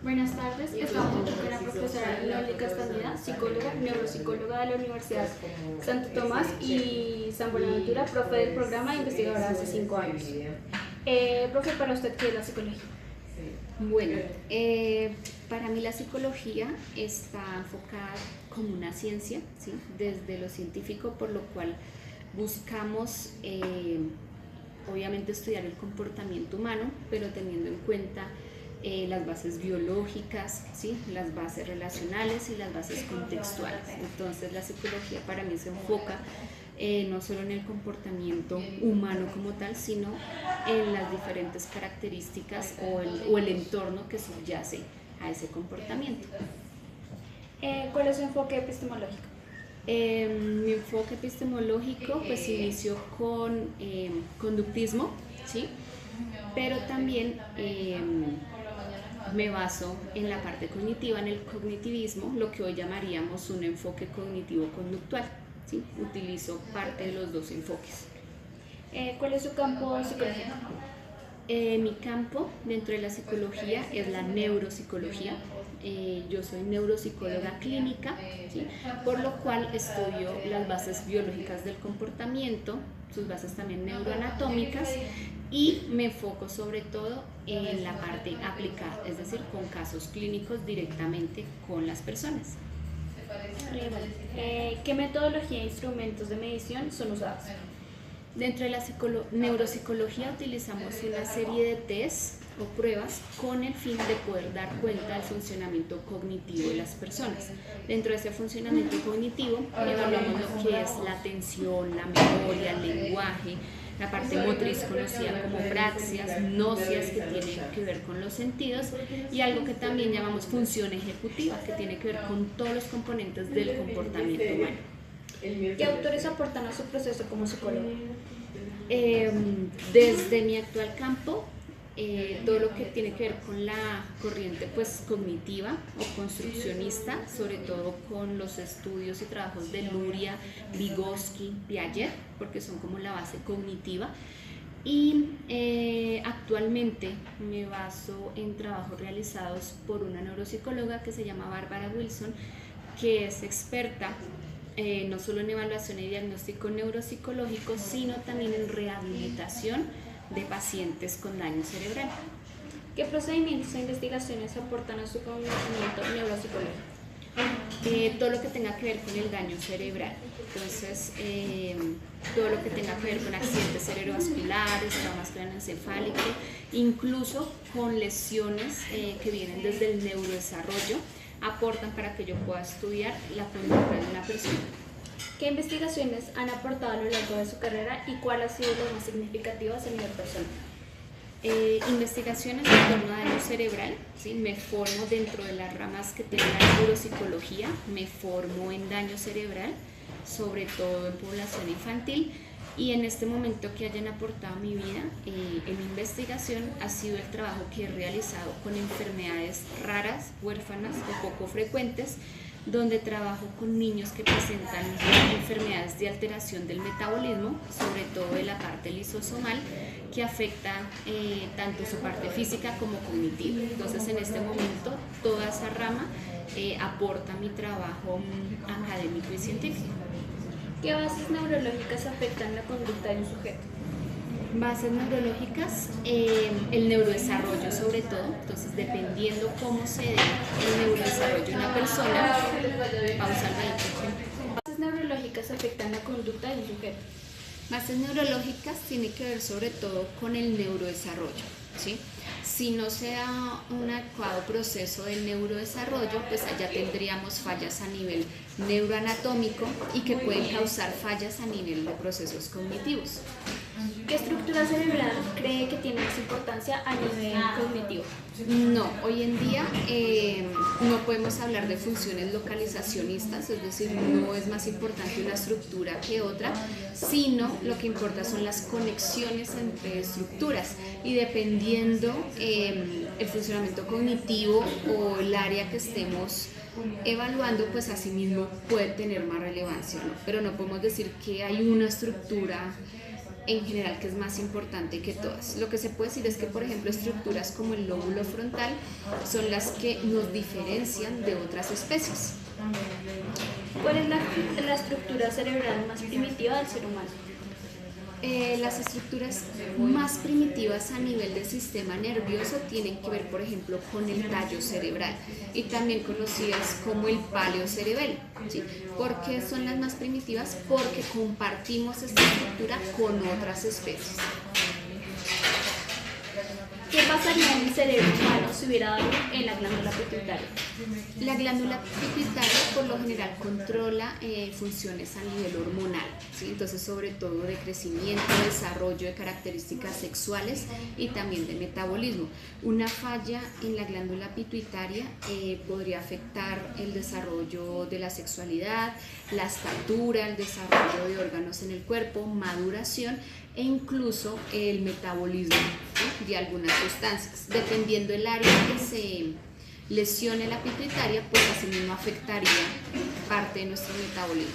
Buenas tardes, estamos aquí con la profesora Loli Castañeda, psicóloga, neuropsicóloga de la Universidad Santo Tomás y San Buenaventura, profe del programa e investigadora hace 5 años. Profe, para usted, ¿qué es la psicología? Bueno, para mí la psicología está enfocada como una ciencia, ¿sí? Desde lo científico, por lo cual buscamos obviamente estudiar el comportamiento humano, pero teniendo en cuenta las bases biológicas, ¿sí? Las bases relacionales y las bases contextuales. Entonces la psicología para mí se enfoca no solo en el comportamiento humano como tal, sino en las diferentes características o el entorno que subyace a ese comportamiento. ¿Cuál es su enfoque epistemológico? Mi enfoque epistemológico pues inició con conductismo, ¿sí? Pero también me baso en la parte cognitiva, en el cognitivismo, lo que hoy llamaríamos un enfoque cognitivo-conductual, ¿sí? Utilizo parte de los dos enfoques. ¿Cuál es su campo psicológico? Mi campo dentro de la psicología es la neuropsicología. Yo soy neuropsicóloga clínica, ¿sí? Por lo cual estudio las bases biológicas del comportamiento, sus bases también neuroanatómicas, y me enfoco sobre todo en la parte aplicada, es decir, con casos clínicos directamente con las personas. ¿Qué metodología e instrumentos de medición son usados? Dentro de la neuropsicología utilizamos una serie de tests o pruebas con el fin de poder dar cuenta del funcionamiento cognitivo de las personas. Dentro de ese funcionamiento cognitivo evaluamos lo que es la atención, la memoria, el lenguaje, la parte motriz conocida como praxias, nocias, que tienen que ver con los sentidos, y algo que también llamamos función ejecutiva, que tiene que ver con todos los componentes del comportamiento humano. ¿Qué autores aportan a su proceso como psicólogo? Desde mi actual campo, todo lo que tiene que ver con la corriente pues cognitiva o construccionista, sobre todo con los estudios y trabajos de Luria, Vygotsky, Piaget, porque son como la base cognitiva. Y actualmente me baso en trabajos realizados por una neuropsicóloga que se llama Bárbara Wilson, que es experta no solo en evaluación y diagnóstico neuropsicológico, sino también en rehabilitación de pacientes con daño cerebral. ¿Qué procedimientos e investigaciones aportan a su conocimiento neuropsicológico? Todo lo que tenga que ver con el daño cerebral, entonces todo lo que tenga que ver con accidentes cerebrovasculares, traumas craneoencefálicos, incluso con lesiones que vienen desde el neurodesarrollo, aportan para que yo pueda estudiar la conducta de una persona. ¿Qué investigaciones han aportado a lo largo de su carrera y cuál ha sido las más significativas a nivel personal? Investigaciones en torno a daño cerebral, ¿sí? Me formo dentro de las ramas que tiene la neuropsicología, me formo en daño cerebral, sobre todo en población infantil, y en este momento que hayan aportado a mi vida en mi investigación ha sido el trabajo que he realizado con enfermedades raras, huérfanas o poco frecuentes, donde trabajo con niños que presentan enfermedades de alteración del metabolismo, sobre todo de la parte lisosomal, que afecta tanto su parte física como cognitiva. Entonces en este momento toda esa rama aporta mi trabajo académico y científico. ¿Qué bases neurológicas afectan la conducta de un sujeto? Bases neurológicas, el neurodesarrollo sobre todo, entonces dependiendo cómo se dé el neurodesarrollo de una persona, pausa el vehículo. ¿Bases neurológicas afectan la conducta de un sujeto? Bases neurológicas tiene que ver sobre todo con el neurodesarrollo, ¿sí? Si no se da un adecuado proceso del neurodesarrollo, pues allá tendríamos fallas a nivel neuroanatómico y que pueden causar fallas a nivel de procesos cognitivos. ¿Qué estructura cerebral cree que tiene más importancia a nivel cognitivo? No, hoy en día no podemos hablar de funciones localizacionistas, es decir, no es más importante una estructura que otra, sino lo que importa son las conexiones entre estructuras, y dependiendo el funcionamiento cognitivo o el área que estemos evaluando, pues asimismo puede tener más relevancia, ¿no? Pero no podemos decir que hay una estructura en general que es más importante que todas. Lo que se puede decir es que, por ejemplo, estructuras como el lóbulo frontal son las que nos diferencian de otras especies. ¿Cuál es la estructura cerebral más primitiva del ser humano? Las estructuras más primitivas a nivel del sistema nervioso tienen que ver, por ejemplo, con el tallo cerebral y también conocidas como el paleocerebelo, ¿sí? ¿Por qué son las más primitivas? Porque compartimos esta estructura con otras especies. ¿Qué pasaría en el cerebro humano si hubiera daño en la glándula pituitaria? La glándula pituitaria por lo general controla funciones a nivel hormonal, ¿sí? Entonces sobre todo de crecimiento, desarrollo de características sexuales y también de metabolismo. Una falla en la glándula pituitaria podría afectar el desarrollo de la sexualidad, la estatura, el desarrollo de órganos en el cuerpo, maduración e incluso el metabolismo, ¿sí?, de algunas sustancias. Dependiendo del área que se lesione la pituitaria, pues así mismo afectaría parte de nuestro metabolismo.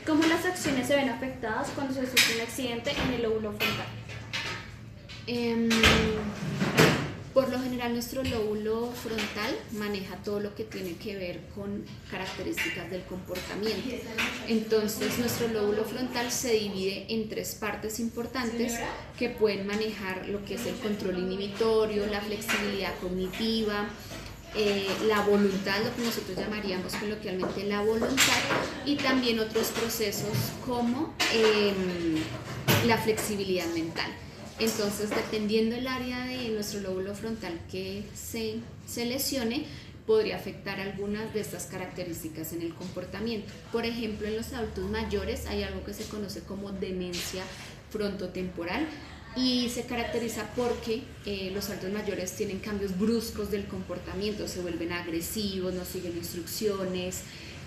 ¿Cómo las acciones se ven afectadas cuando se sufre un accidente en el lóbulo frontal? Por lo general nuestro lóbulo frontal maneja todo lo que tiene que ver con características del comportamiento. Entonces nuestro lóbulo frontal se divide en tres partes importantes que pueden manejar lo que es el control inhibitorio, la flexibilidad cognitiva, la voluntad, lo que nosotros llamaríamos coloquialmente la voluntad, y también otros procesos como la flexibilidad mental. Entonces, dependiendo del área de nuestro lóbulo frontal que se lesione, podría afectar algunas de estas características en el comportamiento. Por ejemplo, en los adultos mayores hay algo que se conoce como demencia frontotemporal y se caracteriza porque los adultos mayores tienen cambios bruscos del comportamiento, se vuelven agresivos, no siguen instrucciones,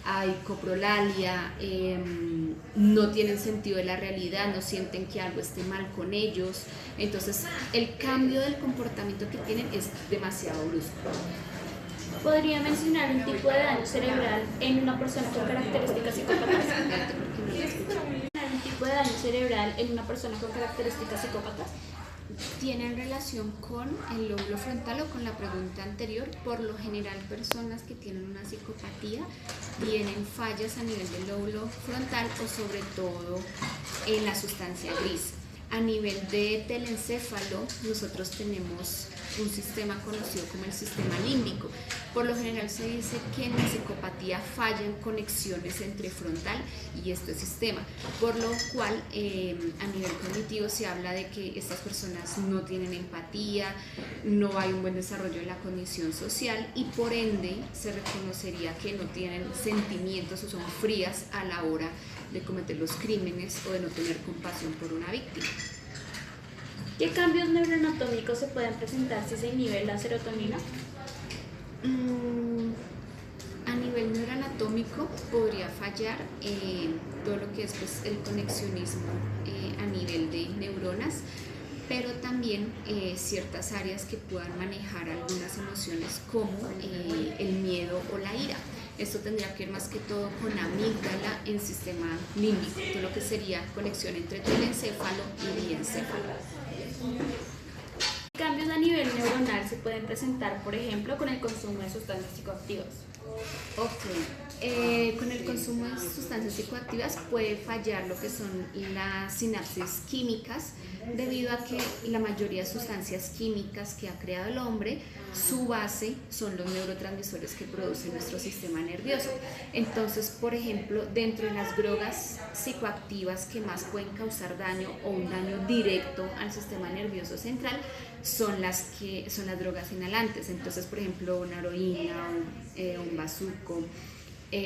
hay coprolalia, no tienen sentido de la realidad, no sienten que algo esté mal con ellos. Entonces el cambio del comportamiento que tienen es demasiado brusco. ¿Podría mencionar un tipo de daño cerebral en una persona con características psicópatas? ¿Un tipo de daño cerebral en una persona con características psicópatas? Tienen relación con el lóbulo frontal o con la pregunta anterior. Por lo general, personas que tienen una psicopatía tienen fallas a nivel del lóbulo frontal o sobre todo en la sustancia gris. A nivel de telencéfalo, nosotros tenemos un sistema conocido como el sistema límbico. Por lo general se dice que en la psicopatía fallan conexiones entre frontal y este sistema, por lo cual a nivel cognitivo se habla de que estas personas no tienen empatía, no hay un buen desarrollo de la cognición social y por ende se reconocería que no tienen sentimientos o son frías a la hora de cometer los crímenes o de no tener compasión por una víctima. ¿Qué cambios neuroanatómicos se pueden presentar si se inhibe la serotonina? A nivel neuroanatómico podría fallar todo lo que es pues, el conexionismo a nivel de neuronas, pero también ciertas áreas que puedan manejar algunas emociones como el miedo o la ira. Esto tendría que ver más que todo con amígdala en sistema límbico, todo lo que sería conexión entre telencéfalo y diencéfalo. Cambios a nivel neuronal se pueden presentar, por ejemplo, con el consumo de sustancias psicoactivas. Con el consumo de sustancias psicoactivas puede fallar lo que son las sinapsis químicas, debido a que la mayoría de sustancias químicas que ha creado el hombre, su base son los neurotransmisores que produce nuestro sistema nervioso. Entonces, por ejemplo, dentro de las drogas psicoactivas que más pueden causar daño o un daño directo al sistema nervioso central son las drogas inhalantes. Entonces, por ejemplo, una heroína, un bazuco,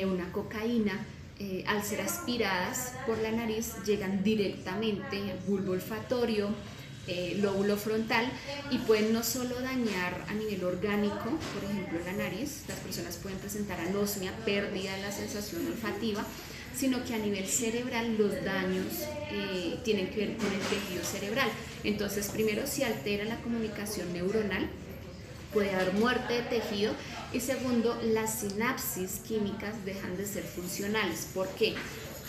una cocaína, al ser aspiradas por la nariz llegan directamente al bulbo olfatorio, lóbulo frontal y pueden no solo dañar a nivel orgánico, por ejemplo la nariz, las personas pueden presentar anosmia, pérdida de la sensación olfativa, sino que a nivel cerebral los daños tienen que ver con el tejido cerebral. Entonces primero se altera la comunicación neuronal, puede haber muerte de tejido y segundo, las sinapsis químicas dejan de ser funcionales. ¿Por qué?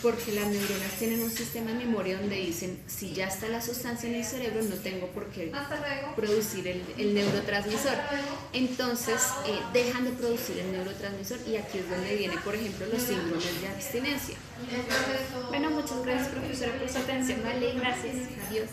porque las neuronas tienen un sistema de memoria donde dicen, si ya está la sustancia en el cerebro, no tengo por qué producir el neurotransmisor. Entonces, dejan de producir el neurotransmisor y aquí es donde viene, por ejemplo, los síndromes de abstinencia. Bueno, muchas gracias, profesora, por su atención. Vale, gracias. Adiós.